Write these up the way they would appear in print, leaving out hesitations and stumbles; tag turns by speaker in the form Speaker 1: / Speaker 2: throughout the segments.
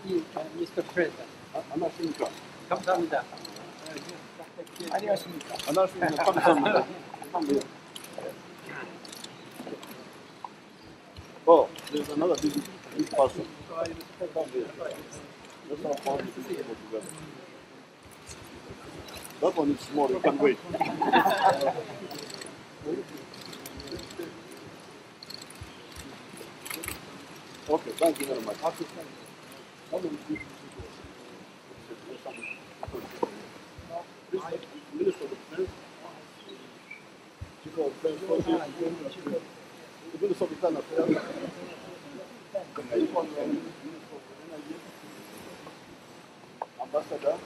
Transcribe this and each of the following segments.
Speaker 1: Mr. President.
Speaker 2: 안녕하십니까.
Speaker 1: 감사합니다.
Speaker 2: 안녕하십니까. 안녕하십니까. 감사합니다. Oh, there's another big person. That one is small, you can wait. Okay, thank you very much. Minister of Defense, Chief of Defense Forces, the Minister of Internal Affairs, Ambassador,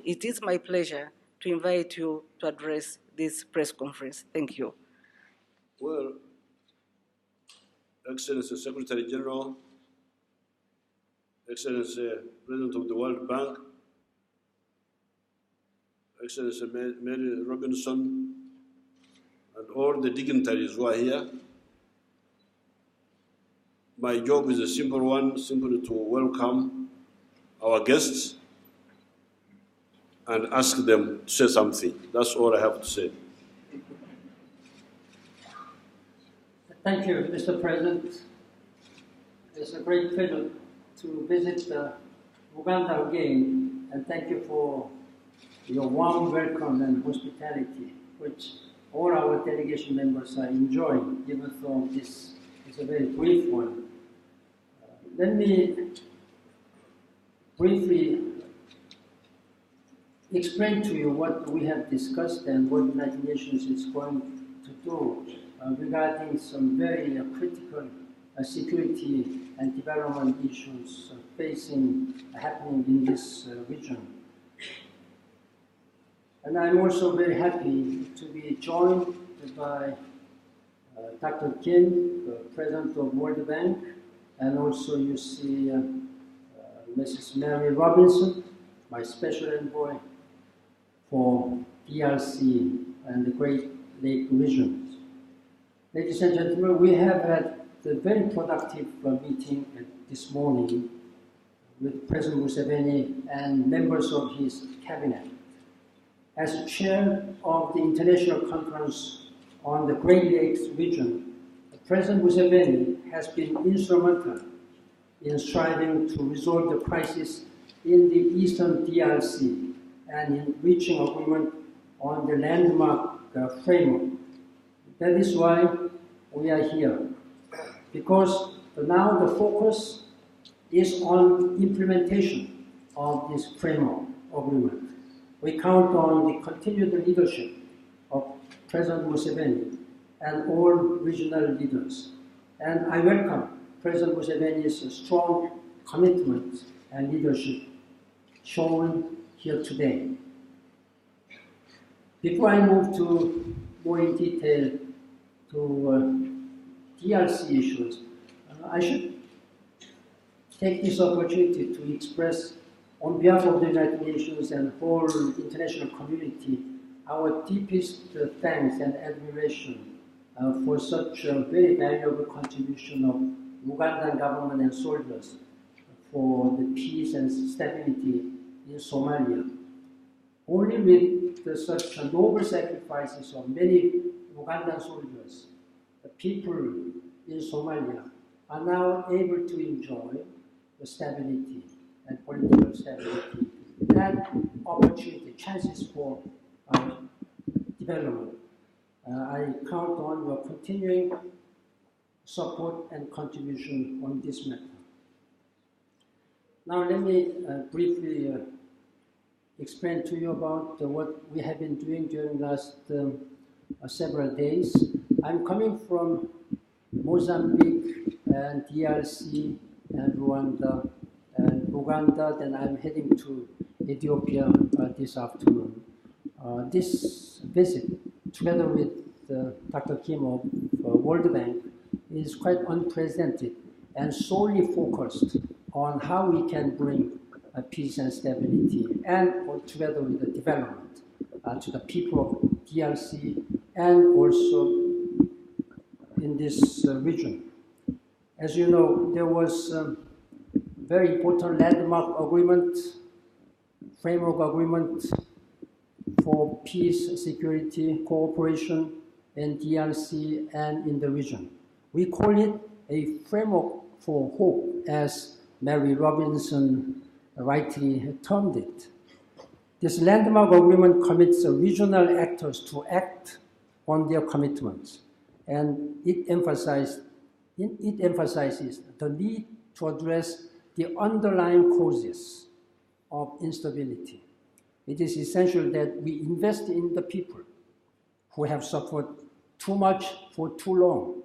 Speaker 3: It is my pleasure to invite you to address this press conference. Thank you.
Speaker 2: Well, Excellency Secretary General, Excellency President of the World Bank, Excellency Mary Robinson, and all the dignitaries who are here. My job is a simple one, simply to welcome our guests and ask them to say something. That's all I have to say.
Speaker 1: Thank you, Mr. President. It's a great pleasure to visit Uganda again, and thank you for your warm welcome and hospitality, which all our delegation members are enjoying, even though this is a very brief one. Let me briefly explain to you what we have discussed and what the United Nations is going to do regarding some very critical security and development issues happening in this region. And I'm also very happy to be joined by Dr. Kim, the President of World Bank, and also you see Mrs. Mary Robinson, my special envoy for DRC and the Great Lake regions. Ladies and gentlemen, we have had a very productive meeting this morning with President Museveni and members of his cabinet. As chair of the International Conference on the Great Lakes region, President Museveni has been instrumental in striving to resolve the crisis in the eastern DRC and in reaching agreement on the landmark framework. That is why we are here, because now the focus is on implementation of this framework agreement. We count on the continued leadership of President Museveni and all regional leaders. And I welcome President Museveni's strong commitment and leadership shown here today. Before I move to more in detail to DRC issues, I should take this opportunity to express on behalf of the United Nations and whole international community our deepest thanks and admiration for such a very valuable contribution of Ugandan government and soldiers for the peace and stability in Somalia. Only with such noble sacrifices of many Ugandan soldiers, the people in Somalia are now able to enjoy the stability and political stability and opportunity, chances for development. I count on your continuing support and contribution on this matter. Now let me briefly explain to you about what we have been doing during the last several days. I'm coming from Mozambique and DRC and Rwanda and Uganda, then I'm heading to Ethiopia this afternoon. This visit, together with Dr. Kim of World Bank, is quite unprecedented and solely focused on how we can bring peace and stability, and together with the development to the people of DRC and also in this region. As you know, there was a very important landmark agreement, framework agreement for peace, security, cooperation in DRC and in the region. We call it a framework for hope, as Mary Robinson rightly termed it. This landmark agreement commits regional actors to act on their commitments, and it emphasizes the need to address the underlying causes of instability. It is essential that we invest in the people who have suffered too much for too long.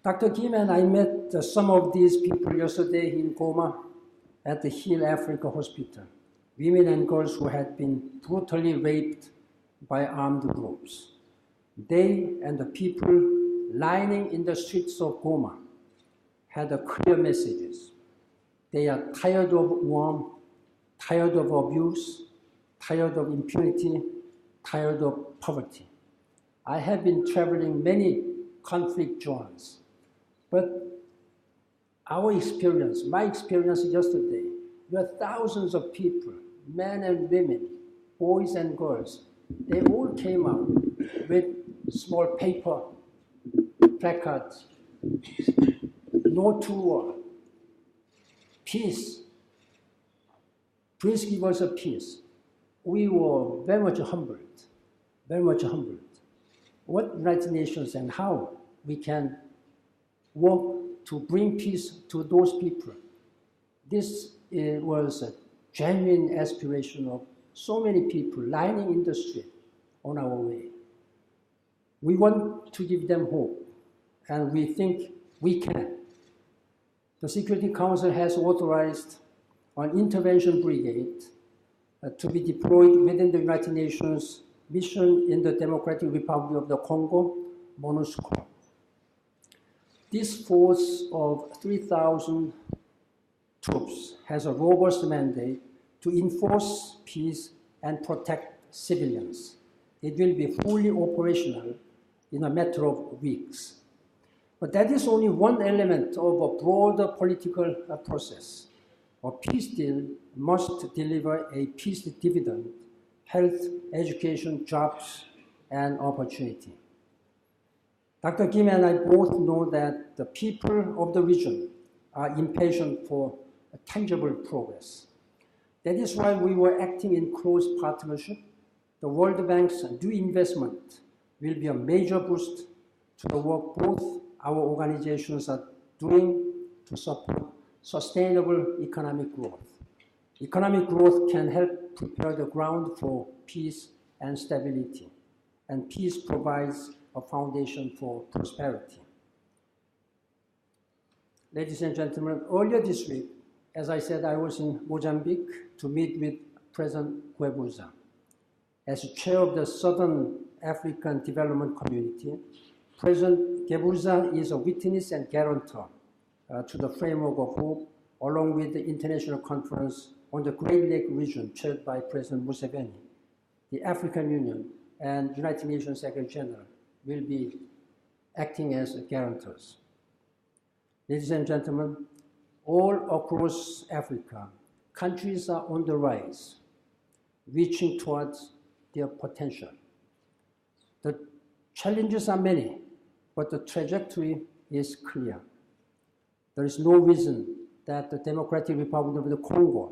Speaker 1: Dr. Kim and I met some of these people yesterday in Goma at the Hill Africa Hospital, women and girls who had been brutally raped by armed groups. They and the people lining in the streets of Goma had clear messages. They are tired of war, tired of abuse, tired of impunity, tired of poverty. I have been traveling many conflict zones, but my experience yesterday, there were thousands of people, men and women, boys and girls. They all came out with small paper placards, no to war, peace, please give us a peace. We were very much humbled, very much humbled. What United Nations and how we can work to bring peace to those people. This was a genuine aspiration of so many people lining in the street on our way. We want to give them hope, and we think we can. The Security Council has authorized an intervention brigade to be deployed within the United Nations mission in the Democratic Republic of the Congo, MONUSCO. This force of 3,000 troops has a robust mandate to enforce peace and protect civilians. It will be fully operational in a matter of weeks. But that is only one element of a broader political process. A peace deal must deliver a peace dividend: health, education, jobs, and opportunity. Dr. Kim and I both know that the people of the region are impatient for a tangible progress. That is why we were acting in close partnership. The World Bank's new investment will be a major boost to the work both our organizations are doing to support sustainable economic growth. Economic growth can help prepare the ground for peace and stability, and peace provides a foundation for prosperity. Ladies and gentlemen, earlier this week, as I said, I was in Mozambique to meet with President Guebuza. As chair of the Southern African Development Community, President Guebuza is a witness and guarantor to the framework of hope, along with the International Conference on the Great Lake region chaired by President Museveni. The African Union and United Nations Secretary General will be acting as guarantors. Ladies and gentlemen, all across Africa, countries are on the rise, reaching towards their potential. The challenges are many, but the trajectory is clear. There is no reason that the Democratic Republic of the Congo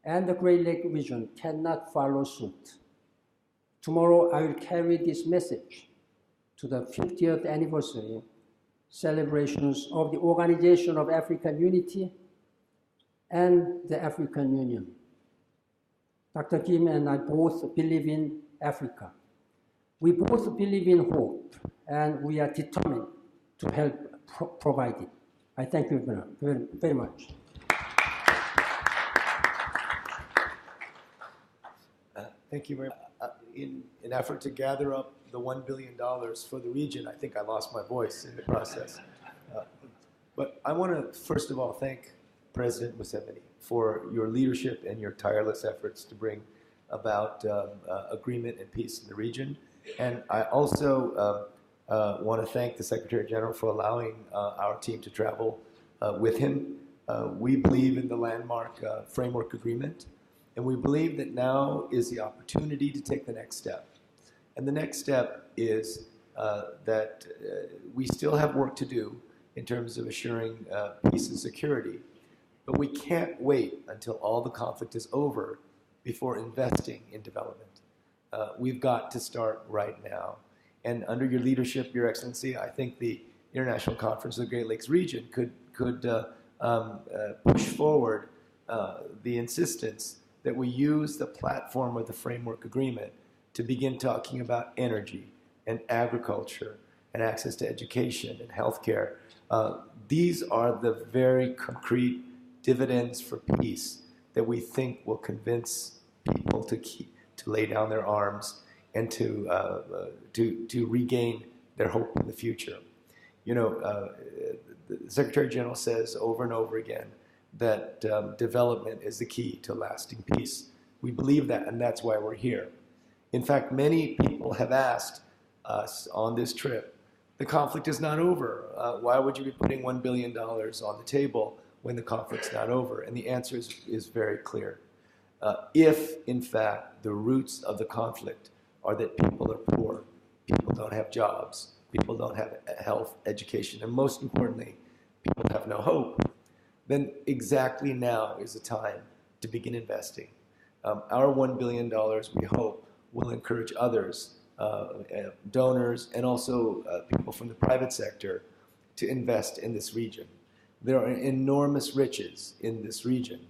Speaker 1: and the Great Lake region cannot follow suit. Tomorrow, I will carry this message to the 50th anniversary celebrations of the Organization of African Unity and the African Union. Dr. Kim and I both believe in Africa. We both believe in hope, and we are determined to help provide it. I thank you very much.
Speaker 2: Thank you very much. In an effort to gather up the $1 billion for the region, I think I lost my voice in the process. But I want to, first of all, thank President Museveni for your leadership and your tireless efforts to bring about agreement and peace in the region. And I also want to thank the Secretary General for allowing our team to travel with him. We believe in the landmark framework agreement, and we believe that now is the opportunity to take the next step. And the next step is that we still have work to do in terms of assuring peace and security, but we can't wait until all the conflict is over before investing in development. We've got to start right now. And under your leadership, Your Excellency, I think the International Conference of the Great Lakes region could push forward the insistence that we use the platform of the framework agreement to begin talking about energy and agriculture and access to education and healthcare. These are the very concrete dividends for peace that we think will convince people to lay down their arms and to regain their hope in the future. You know, the Secretary General says over and over again that development is the key to lasting peace. We believe that, and that's why we're here. In fact, many people have asked us on this trip, the conflict is not over. Why would you be putting $1 billion on the table when the conflict's not over? And the answer is very clear. If, in fact, the roots of the conflict are that people are poor, people don't have jobs, people don't have health, education, and most importantly, people have no hope, then exactly now is the time to begin investing. Our $1 billion, we hope, will encourage others, donors, and also people from the private sector to invest in this region. There are enormous riches in this region,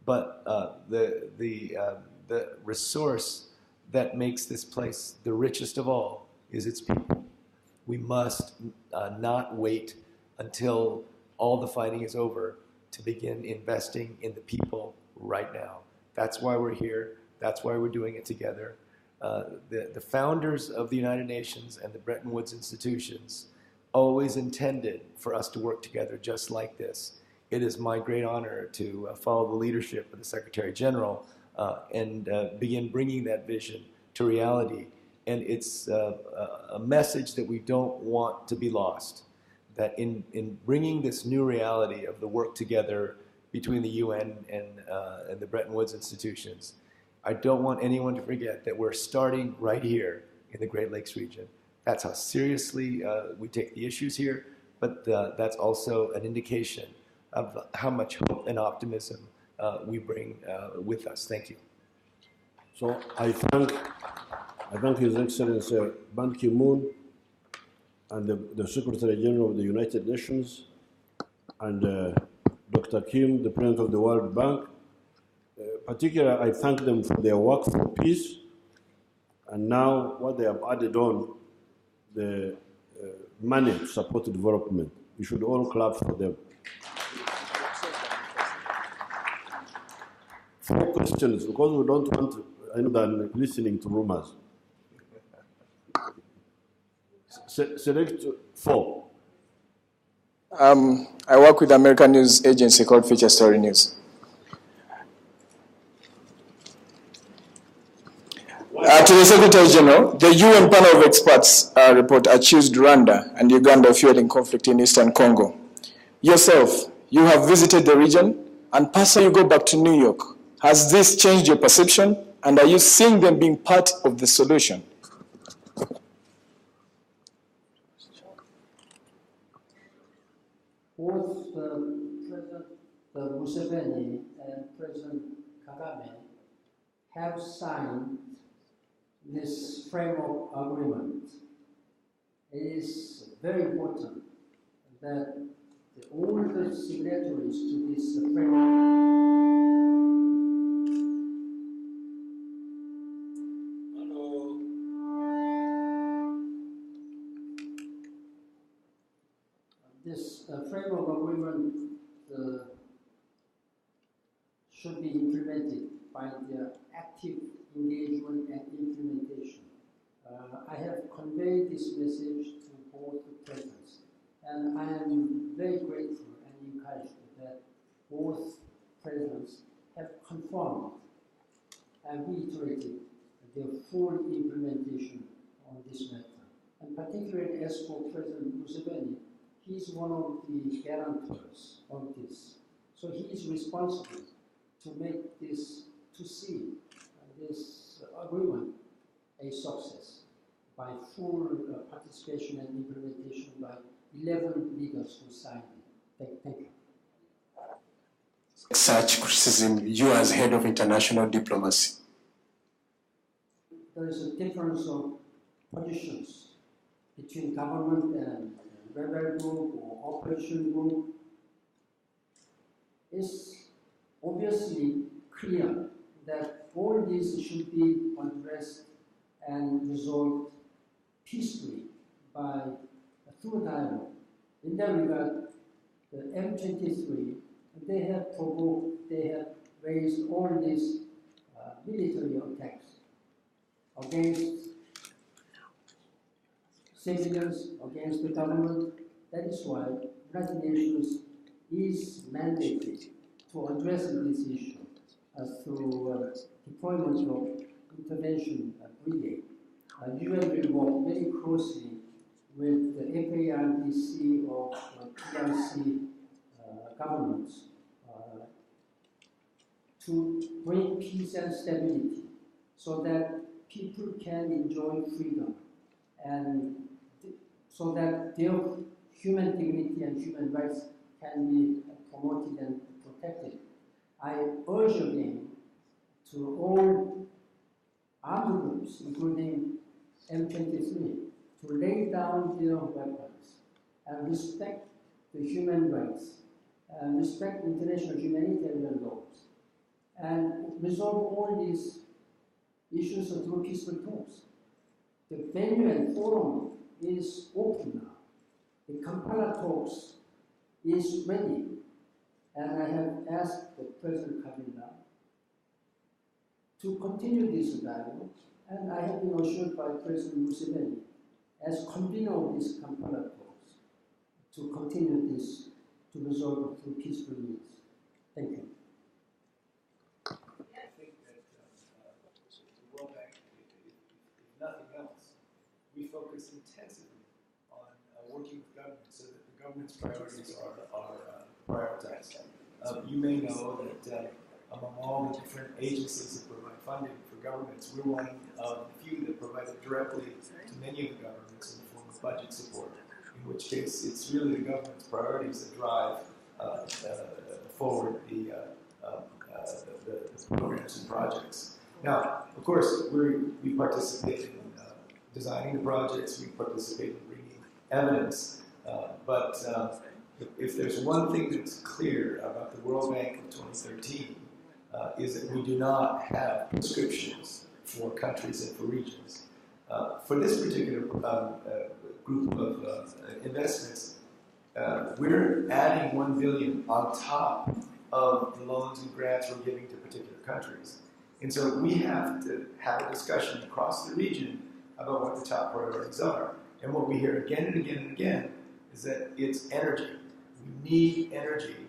Speaker 2: but the resource that makes this place the richest of all is its people. We must not wait until all the fighting is over to begin investing in the people right now. That's why we're here. That's why we're doing it together. The founders of the United Nations and the Bretton Woods institutions always intended for us to work together just like this. It is my great honor to follow the leadership of the Secretary General and begin bringing that vision to reality. And it's a message that we don't want to be lost, that in bringing this new reality of the work together between the UN and the Bretton Woods institutions, I don't want anyone to forget that we're starting right here in the Great Lakes region. That's how seriously we take the issues here, but that's also an indication of how much hope and optimism we bring with us. Thank you.
Speaker 4: So I thank His Excellency Ban Ki-moon and the Secretary General of the United Nations and Dr. Kim, the President of the World Bank. Particularly, I thank them for their work for peace, and now what they have added on, the money to support development. We should all clap for them. 4 questions, because we don't want anyone listening to rumors. Select 4.
Speaker 5: I work with an American news agency called Feature Story News. To the Secretary General, the UN panel of experts report accused Rwanda and Uganda of fueling conflict in Eastern Congo. Yourself, you have visited the region, and personally you go back to New York. Has this changed your perception, and are you seeing them being part of the solution?
Speaker 1: Both President Museveni and President Kagame have signed this framework agreement. It is very important that all the signatories to this framework framework agreement should be implemented by their active engagement and implementation. I have conveyed this message to both the presidents, and I am very grateful and encouraged that both presidents have confirmed and reiterated their full implementation on this matter. And particularly as for President Museveni, he is one of the guarantors of this. So he is responsible to make this, to see this agreement a success by full participation and implementation by 11 leaders who signed it. Thank you.
Speaker 6: Such criticism, you as head of international diplomacy?
Speaker 1: There is a difference of positions between government and rebel group or opposition group. It's obviously clear that all these should be addressed and resolved peacefully through dialogue. In that regard, the M23, they have provoked, they have raised all these military attacks against civilians, against the government. That is why United Nations is mandated to address this issue through deployment of intervention brigade. UN will work very closely with the FARDC or PRC governments to bring peace and stability so that people can enjoy freedom and so that their human dignity and human rights can be promoted and protected. I urge again to all armed groups, including M23, to lay down their weapons and respect the human rights and respect international humanitarian laws and resolve all these issues through peaceful talks. The venue and forum is open now. The Kampala talks is ready, and I have asked the President Kabila to continue this dialogue, and I have been assured by President Museveni as convener of these Kampala talks to continue this to resolve through peaceful means. Thank you.
Speaker 2: I think that the World Bank, if nothing else, we focus intensively on working with government so that the government's priorities are prioritized. You may know that among all the different agencies that provide funding for governments, we're one of the few that provide it directly to many of the governments in the form of budget support, in which case it's really the government's priorities that drive forward the programs and projects. Now, of course, we participate in designing the projects, we participate in bringing evidence, but if there's one thing that's clear about the World Bank in 2013, is that we do not have prescriptions for countries and for regions. For this particular group of investments, we're adding $1 billion on top of the loans and grants we're giving to particular countries. And so we have to have a discussion across the region about what the top priorities are. And what we hear again and again and again is that it's energy. We need energy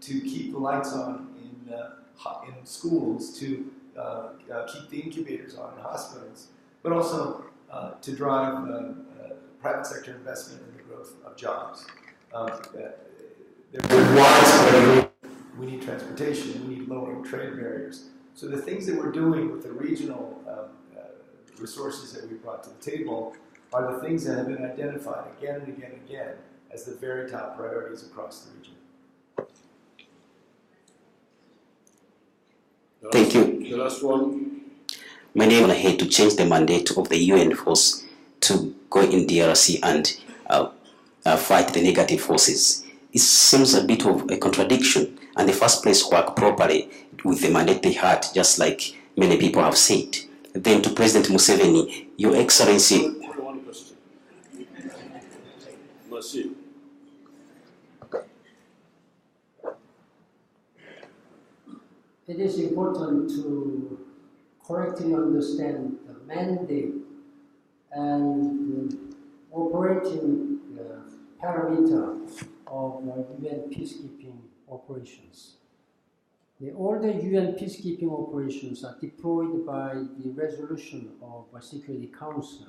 Speaker 2: to keep the lights on in schools, to keep the incubators on in hospitals, but also to drive private sector investment in the growth of jobs. We need transportation, we need lowering trade barriers. So the things that we're doing with the regional resources that we brought to the table are the things that have been identified again and again and again as the very top priorities across the region.
Speaker 7: Thank you.
Speaker 4: The last one.
Speaker 7: My name is here to change the mandate of the UN force to go in DRC and fight the negative forces. It seems a bit of a contradiction, and the first place work properly with the mandate they had, just like many people have said. Then to President Museveni, Your Excellency.
Speaker 4: One question. Merci.
Speaker 1: It is important to correctly understand the mandate and the operating parameter of UN peacekeeping operations. All the UN peacekeeping operations are deployed by the resolution of the Security Council,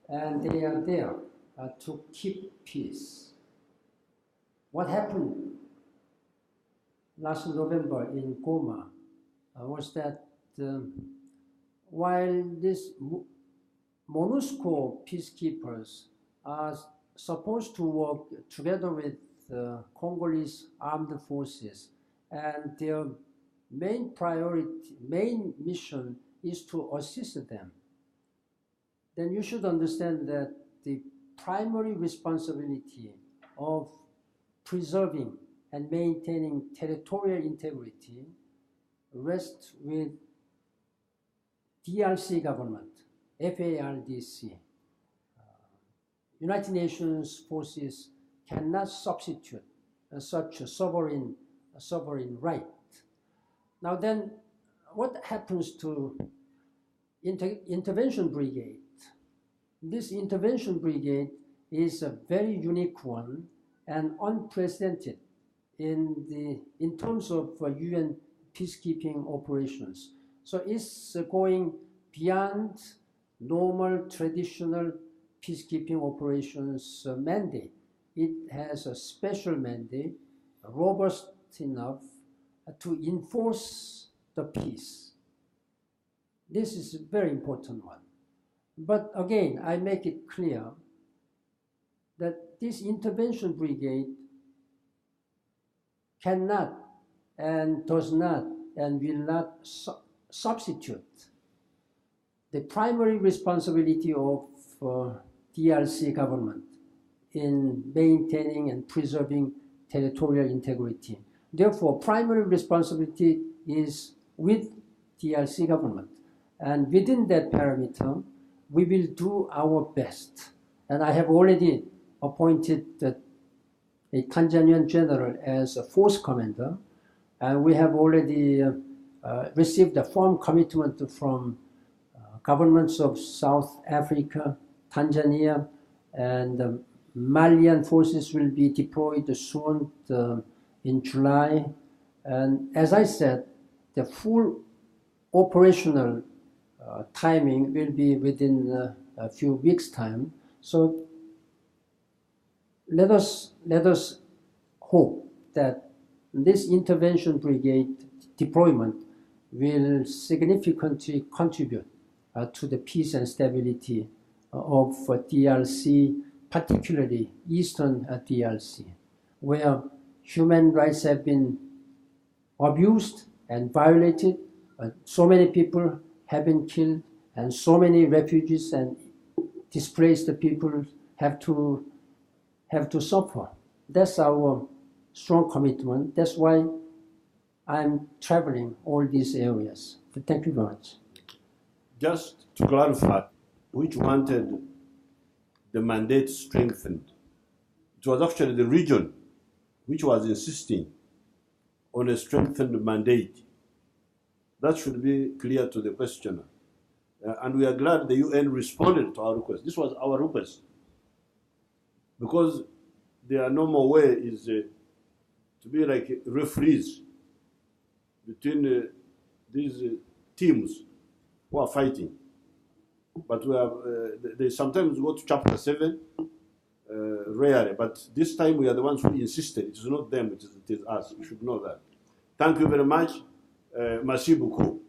Speaker 1: and they are there to keep peace. What happened last November in Goma was that while these MONUSCO peacekeepers are supposed to work together with Congolese armed forces, and their main mission is to assist them, then you should understand that the primary responsibility of preserving and maintaining territorial integrity rests with DRC government, FARDC. United Nations forces cannot substitute such a sovereign right. Now then, what happens to intervention brigade? This intervention brigade is a very unique one and unprecedented in terms of UN peacekeeping operations. So it's going beyond normal traditional peacekeeping operations mandate. It has a special mandate, robust enough to enforce the peace. This is a very important one. But again, I make it clear that this intervention brigade cannot and does not and will not substitute the primary responsibility of DRC government in maintaining and preserving territorial integrity. Therefore, primary responsibility is with DRC government. And within that parameter, we will do our best. And I have already appointed a Tanzanian general as a force commander, and we have already received a firm commitment from governments of South Africa, Tanzania, and Malian forces will be deployed soon in July. And as I said, the full operational timing will be within a few weeks' time. So let us hope that this intervention brigade deployment will significantly contribute to the peace and stability of DRC, particularly Eastern DRC, where human rights have been abused and violated. So many people have been killed, and so many refugees and displaced people have to suffer. That's our strong commitment. That's why I'm traveling all these areas. Thank you very much.
Speaker 4: Just to clarify, which wanted the mandate strengthened. It was actually the region which was insisting on a strengthened mandate. That should be clear to the questioner. And we are glad the UN responded to our request. This was our request. Because their normal way is to be like referees between these teams who are fighting. But we have, they sometimes go to chapter 7, rarely. But this time we are the ones who insisted. It is not them, it is us. You should know that. Thank you very much. Merci beaucoup.